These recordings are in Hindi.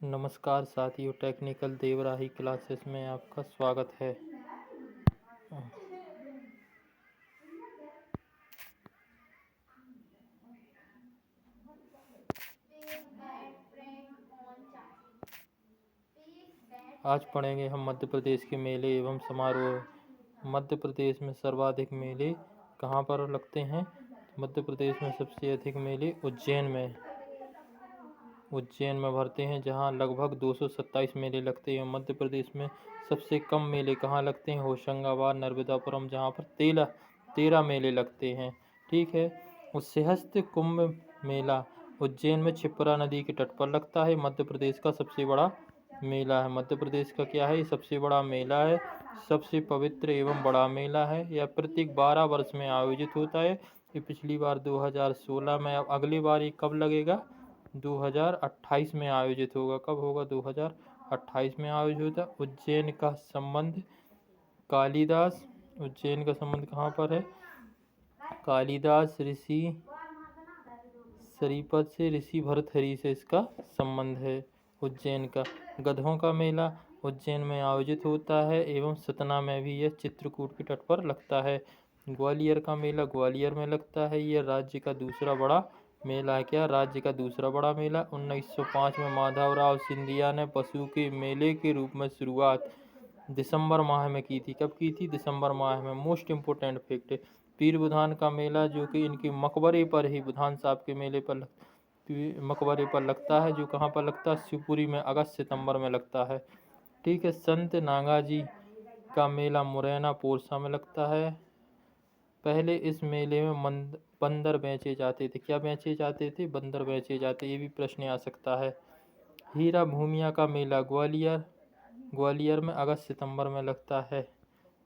नमस्कार साथियों, टेक्निकल देवराही क्लासेस में आपका स्वागत है। आज पढ़ेंगे हम मध्य प्रदेश के मेले एवं समारोह। मध्य प्रदेश में सर्वाधिक मेले कहाँ पर लगते हैं? मध्य प्रदेश में सबसे अधिक मेले उज्जैन में भरते हैं, जहाँ लगभग 227 मेले लगते हैं। मध्य प्रदेश में सबसे कम मेले कहाँ लगते हैं? होशंगाबाद, नर्मदापुरम, जहाँ पर 13 मेले लगते हैं। ठीक है। उच्छ्रस्त कुंभ मेला उज्जैन में क्षिप्रा नदी के तट पर लगता है। मध्य प्रदेश का सबसे बड़ा मेला है। मध्य प्रदेश का क्या है? सबसे बड़ा मेला है, सबसे पवित्र एवं बड़ा मेला है। यह प्रत्येक 12 वर्ष में आयोजित होता है। ये पिछली बार 2016 में, अब अगली बार ये कब लगेगा? 2028 में आयोजित होगा। कब होगा? 2028 में आयोजित होता। उज्जैन का संबंध उज्जैन का संबंध कहाँ पर है? कालिदास ऋषि श्रीपद से, ऋषि भर्तृहरि से इसका संबंध है। उज्जैन का गधों का मेला उज्जैन में आयोजित होता है एवं सतना में भी यह चित्रकूट के तट पर लगता है। ग्वालियर का मेला ग्वालियर में लगता है। यह राज्य का दूसरा बड़ा मेला है। क्या? राज्य का दूसरा बड़ा मेला। 1905 में माधवराव सिंधिया ने पशु के मेले के रूप में शुरुआत दिसंबर माह में की थी। कब की थी? दिसंबर माह में। मोस्ट इम्पोर्टेंट फैक्ट, पीर बुधान का मेला, जो कि इनके मकबरे पर ही, बुधान साहब के मेले पर मकबरे पर लगता है, जो कहाँ पर लगता है? शिवपुरी में, अगस्त सितंबर में लगता है। ठीक है। संत नागाजी का मेला मुरैना पोरसा में लगता है। पहले इस मेले में बंदर बेचे जाते थे। क्या बेचे जाते थे? बंदर बेचे जाते। ये भी प्रश्न आ सकता है। हीरा भूमिया का मेला ग्वालियर में अगस्त सितंबर में लगता है।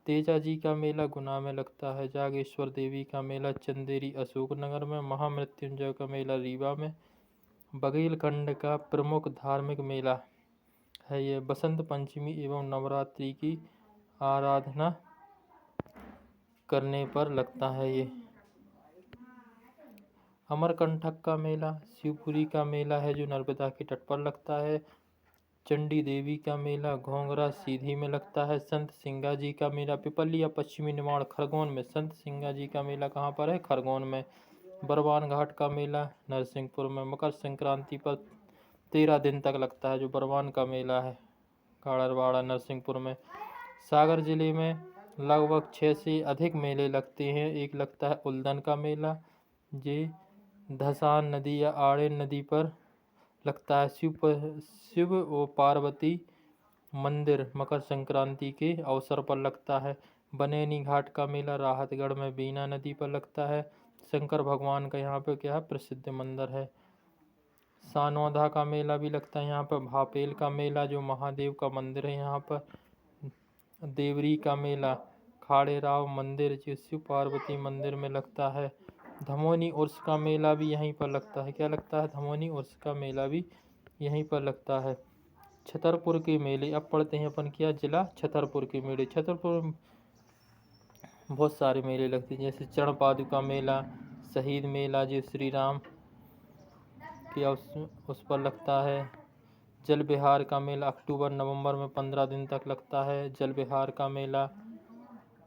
तेजा जी का मेला गुना में लगता है। जागेश्वर देवी का मेला चंदेरी अशोकनगर में। महामृत्युंजय का मेला रीवा में। बघेलखंड का प्रमुख धार्मिक मेला है ये। बसंत पंचमी एवं नवरात्रि की आराधना करने पर लगता है ये। अमरकंटक का मेला शिवपुरी का मेला है, जो नर्मदा के तट पर लगता है। चंडी देवी का मेला घोंगरा सीधी में लगता है। संत सिंगा जी का मेला पिपलिया पश्चिमी निमाड़ खरगोन में। संत सिंगा जी का मेला कहाँ पर है? खरगोन में। बरवान घाट का मेला नरसिंहपुर में। मकर संक्रांति पर 13 दिन तक लगता है, जो बरवान का मेला है, काड़रवाड़ा नरसिंहपुर में। सागर जिले में लगभग 6 से अधिक मेले लगते हैं। एक लगता है उल्दन का मेला, जे धसान नदी या आड़ेन नदी पर लगता है। शिव और पार्वती मंदिर मकर संक्रांति के अवसर पर लगता है। बनेनी घाट का मेला राहतगढ़ में बीना नदी पर लगता है। शंकर भगवान का यहाँ पर क्या है? प्रसिद्ध मंदिर है। सानौधा का मेला भी लगता है यहाँ पर। भापेल का मेला, जो महादेव का मंदिर है यहाँ पर। देवरी का मेला खाड़ेराव मंदिर, जो शिव पार्वती मंदिर में लगता है। धमोनी उर्स का मेला भी यहीं पर लगता है। क्या लगता है? धमोनी उर्स का मेला भी यहीं पर लगता है। छतरपुर के मेले अब पढ़ते हैं अपन। क्या? जिला छतरपुर के मेले। छतरपुर में बहुत सारे मेले लगते हैं, जैसे चरण पादुका मेला, शहीद मेला, जो श्री राम के उस पर लगता है। जल विहार का मेला अक्टूबर नवंबर में 15 दिन तक लगता है। जल विहार का मेला।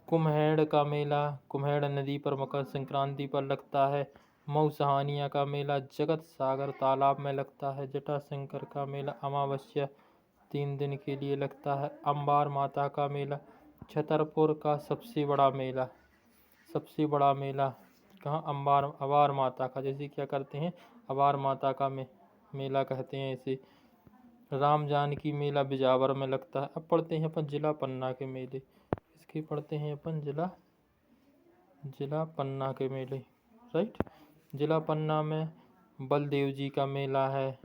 कुम्हेड़ का मेला कुम्हेड़ नदी पर मकर संक्रांति पर लगता है। मऊ सहानिया का मेला जगत सागर तालाब में लगता है। जटाशंकर का मेला अमावस्या 3 दिन के लिए लगता है। अंबार माता का मेला छतरपुर का सबसे बड़ा मेला कहाँ? अवार माता का, जैसे क्या करते हैं? अवार माता का मेला कहते हैं इसे। राम जानकी मेला बिजावर में लगता है। अब पढ़ते हैं अपन जिला पन्ना के मेले। इसके पढ़ते हैं अपन जिला पन्ना के मेले। राइट। जिला पन्ना में बलदेव जी का मेला है।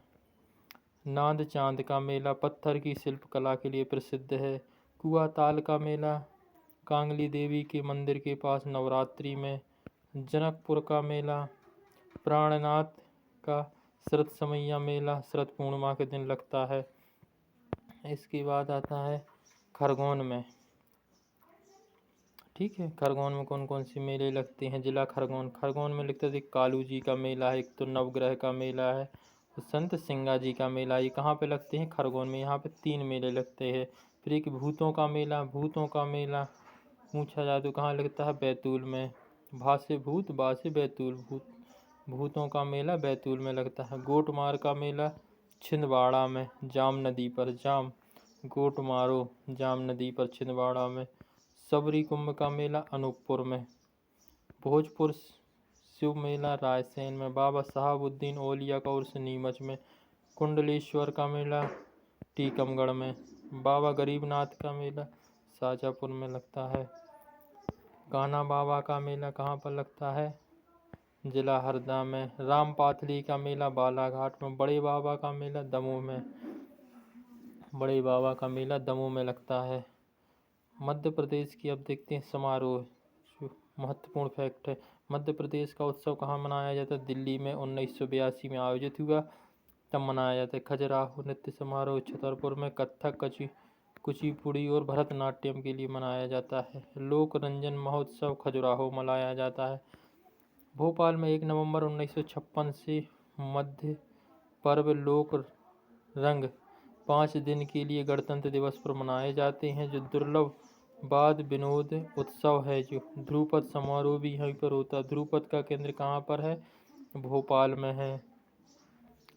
नांद चांद का मेला पत्थर की शिल्प कला के लिए प्रसिद्ध है। कुआताल का मेला कांगली देवी के मंदिर के पास नवरात्रि में। जनकपुर का मेला प्राणनाथ का शरद समैया मेला शरद पूर्णिमा के दिन लगता है। इसके बाद आता है खरगोन में। ठीक है। खरगोन में कौन कौन से मेले लगते हैं? जिला खरगोन में लगता है कालू जी का मेला है, एक तो नवग्रह का मेला है, तो संत सिंगा जी का मेला ये कहाँ पे लगते हैं? खरगोन में। यहाँ पे 3 मेले लगते हैं। फिर एक भूतों का मेला पूछा जाए तो कहाँ लगता है? बैतूल में। भा से भूत, बा से बैतूल, भूतों का मेला बैतूल में लगता है। गोटमार का मेला छिंदवाड़ा में, जाम नदी पर। गोटमारो जाम नदी पर छिंदवाड़ा में। सबरी कुंभ का मेला अनूपपुर में। भोजपुर शिव मेला रायसेन में। बाबा साहबुद्दीन औलिया का उर्स नीमच में। कुंडलेश्वर का मेला टीकमगढ़ में। बाबा गरीबनाथ का मेला शाजापुर में लगता है। कान्हा बाबा का मेला कहाँ पर लगता है? जिला हरदा में। राम पाथली का मेला बालाघाट में। बड़े बाबा का मेला दमोह में लगता है। मध्य प्रदेश की अब देखते हैं समारोह, जो महत्वपूर्ण फैक्ट है। मध्य प्रदेश का उत्सव कहाँ मनाया जाता है? दिल्ली में 1982 में आयोजित हुआ, तब मनाया जाता है। खजुराहो नृत्य समारोह छतरपुर में। कथक, कुचिपुड़ी और भरतनाट्यम के लिए मनाया जाता है। लोक रंजन महोत्सव खजुराहो मनाया जाता है। भोपाल में 1 नवंबर 1956 से मध्य पर्व लोक रंग 5 दिन के लिए गणतंत्र दिवस पर मनाए जाते हैं। जो दुर्लभ वाद विनोद उत्सव है, जो ध्रुपद समारोह भी यहीं पर होता है। ध्रुपद का केंद्र कहाँ पर है? भोपाल में है।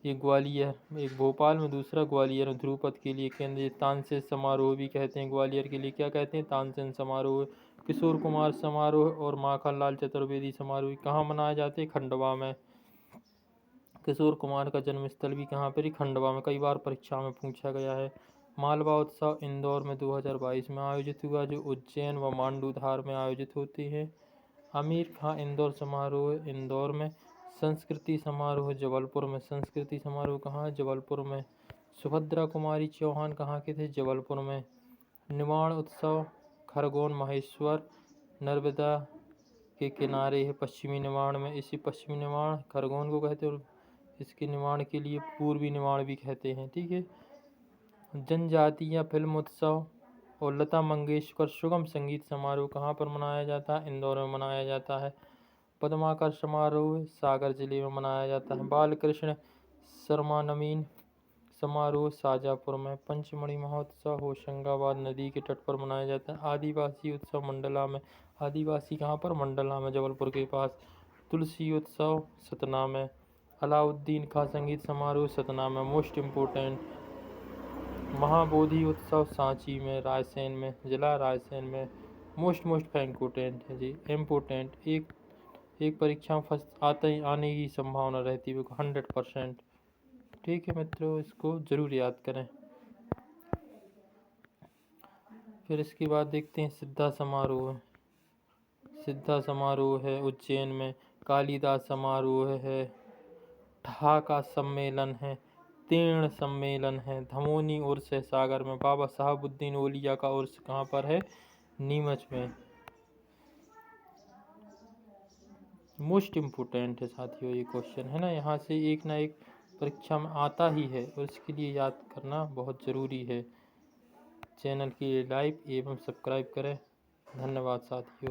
एक ग्वालियर, एक भोपाल में, दूसरा ग्वालियर में। ध्रुपद के लिए केंद्र तानसेन समारोह भी कहते हैं। ग्वालियर के लिए क्या कहते हैं? तानसेन समारोह। किशोर कुमार समारोह और माखनलाल चतुर्वेदी समारोह कहाँ मनाए जाते हैं? खंडवा में। किशोर कुमार का जन्म स्थल भी कहाँ पर? खंडवा में। कई बार परीक्षा में पूछा गया है। मालवा उत्सव इंदौर में 2022 में आयोजित हुआ, जो उज्जैन व मांडूधार में आयोजित होते हैं। आमिर खां इंदौर समारोह इंदौर में। संस्कृति समारोह जबलपुर में। संस्कृति समारोह कहाँ है? जबलपुर में। सुभद्रा कुमारी चौहान कहाँ के थे? जबलपुर में। निमाड़ उत्सव खरगोन महेश्वर नर्मदा के किनारे है, पश्चिमी निमाड़ में। इसी पश्चिमी निमाड़ खरगोन को कहते हैं और इसके निमाड़ के लिए पूर्वी निमाड़ भी कहते हैं। ठीक है। जनजातीय फिल्म उत्सव और लता मंगेशकर सुगम संगीत समारोह कहाँ पर मनाया जाता है? इंदौर में मनाया जाता है। पद्माकर समारोह सागर जिले में मनाया जाता है। बालकृष्ण शर्मानवीन समारोह शाजापुर में। पंचमढ़ी महोत्सव होशंगाबाद नदी के तट पर मनाया जाता है। आदिवासी उत्सव मंडला में। आदिवासी कहाँ पर? मंडला में, जबलपुर के पास। तुलसी उत्सव सतना में। अलाउद्दीन खां संगीत समारोह सतना में। मोस्ट इम्पोर्टेंट महाबोधि उत्सव सांची में, रायसेन में, जिला रायसेन में। मोस्ट इम्पोर्टेंट है जी, इम्पोर्टेंट। एक परीक्षा में फर्स्ट आने की संभावना रहती है 100%। ठीक है मित्रों, इसको जरूर याद करें। फिर इसके बाद देखते हैं सिद्धा समारोह है उज्जैन में। कालिदास समारोह है। ढाका सम्मेलन है। तीर्ण सम्मेलन है। धमोनी उर्स है सागर में। बाबा साहबुद्दीन औलिया का उर्स कहाँ पर है? नीमच में। मोस्ट इम्पोर्टेंट है साथियों ये क्वेश्चन, है ना। यहाँ से एक ना एक परीक्षा में आता ही है और इसके लिए याद करना बहुत ज़रूरी है। चैनल की लाइक एवं सब्सक्राइब करें। धन्यवाद साथियों।